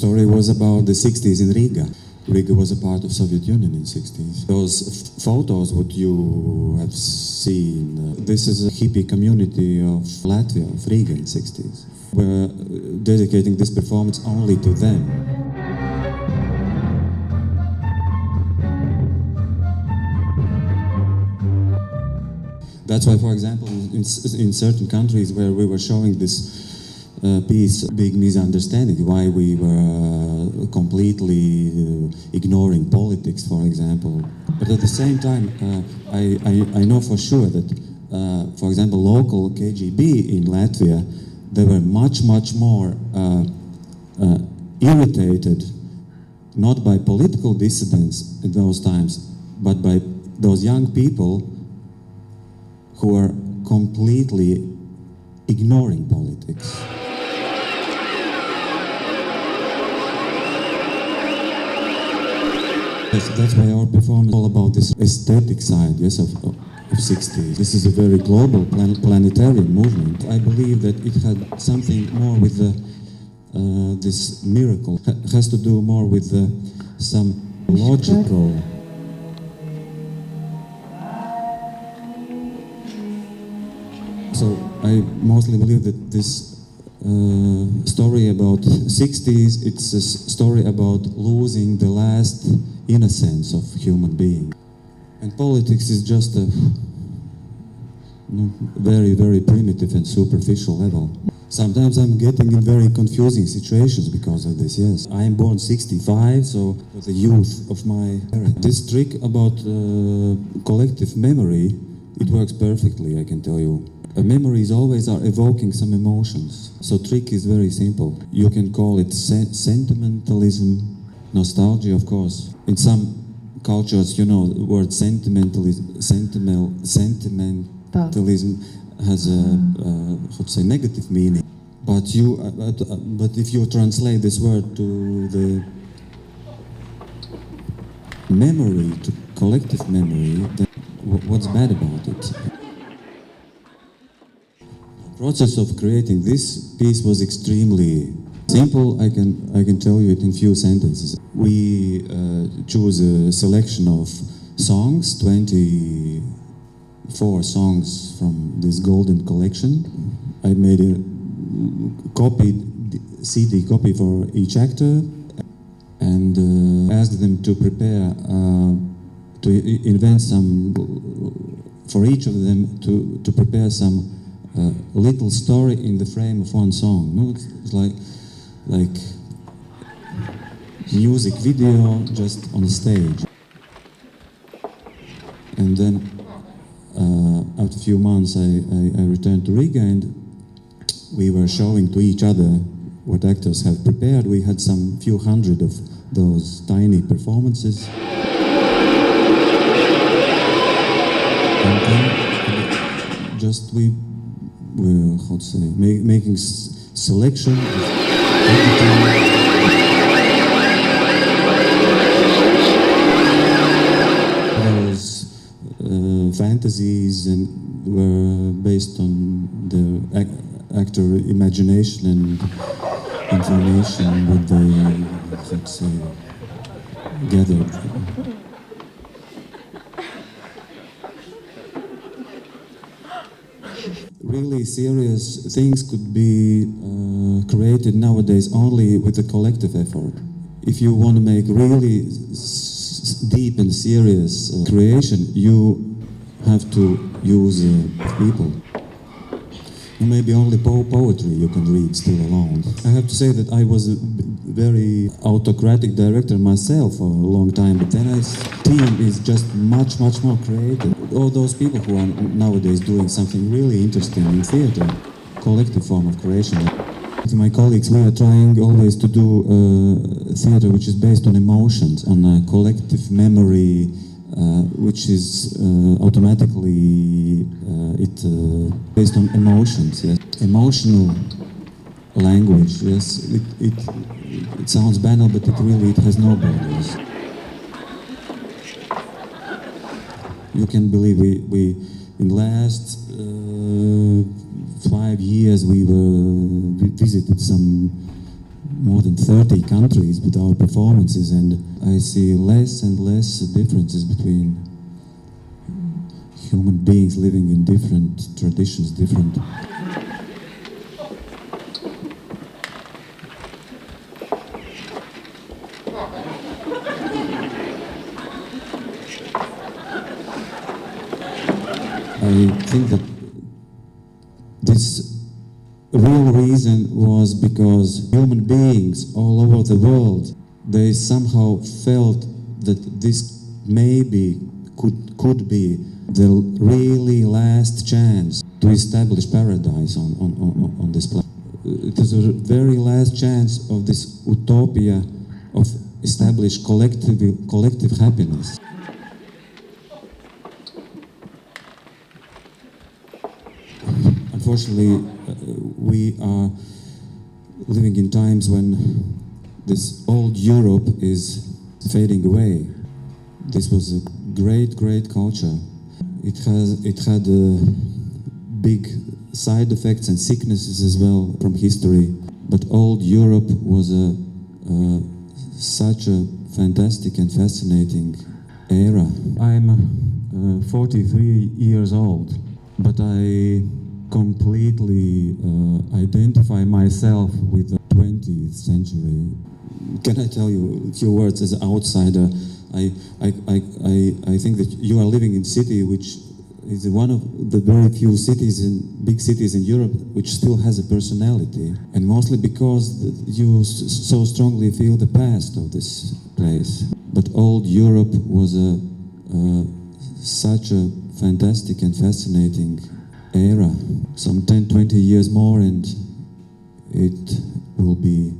story was about the 60s in Riga. Riga was a part of Soviet Union in 60s. Those photos what you have seen, this is a hippie community of Latvia, of Riga in 60s. We're dedicating this performance only to them. That's why, for example, in certain countries where we were showing this piece, big misunderstanding, why we were completely ignoring politics, for example. But at the same time, I know for sure that, for example, local KGB in Latvia, they were much more irritated, not by political dissidents in those times, but by those young people who are completely ignoring politics. That's why our performance is all about this aesthetic side, yes, of 60s. This is a very global planetarian movement. I believe that it had something more with this miracle. It has to do more with some logical. So I mostly believe that this story about 60s, it's a story about losing the last innocence of human being. And politics is just a very primitive and superficial level. Sometimes I'm getting in very confusing situations because of this, yes. I am born 65, so the youth of my parents. This trick about collective memory, it works perfectly, I can tell you. Memories always are evoking some emotions. So trick is very simple. You can call it sentimentalism, nostalgia, of course. In some cultures, you know, the word sentimentalism has a negative meaning. But if you translate this word to the memory, to collective memory, then what's bad about it? The process of creating this piece was extremely simple. I can tell you it in few sentences. We choose a selection of songs, 24 songs from this golden collection. I made a CD copy for each actor and asked them to prepare, to invent some, for each of them to prepare some little story in the frame of one song. No, it's like music video just on stage. And then after a few months I returned to Riga and we were showing to each other what actors have prepared. We had some few hundred of those tiny performances. And then just we were, how to say, making selection of those fantasies and were based on the actor imagination and information that they, how to say, gathered. Really serious things could be created nowadays only with a collective effort. If you want to make really deep and serious creation, you have to use people. Maybe only poetry you can read still alone. I have to say that I was a very autocratic director myself for a long time, but then team is just much more creative. All those people who are nowadays doing something really interesting in theater, collective form of creation. With my colleagues, we are trying always to do theater which is based on emotions, on a collective memory, which is automatically based on emotions. Yes, emotional language. Yes, it sounds banal, but it has no borders. You can believe we in last 5 years we visited some more than 30 countries with our performances, and I see less and less differences between human beings living in different traditions, different. I think that this real reason was because human beings all over the world, they somehow felt that this maybe could be the really last chance to establish paradise on this planet. It is the very last chance of this utopia of establish collective happiness. Unfortunately, we are living in times when this old Europe is fading away. This was a great culture. It had big side effects and sicknesses as well from history. But old Europe was such a fantastic and fascinating era. I'm 43 years old, but I completely identify myself with the 20th century. Can I tell you a few words as an outsider? I think that you are living in a city which is one of the very few cities big cities in Europe which still has a personality, and mostly because you so strongly feel the past of this place. But old Europe was such a fantastic and fascinating era. Some 10-20 years more and it will be,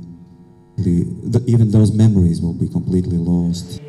even those memories will be completely lost.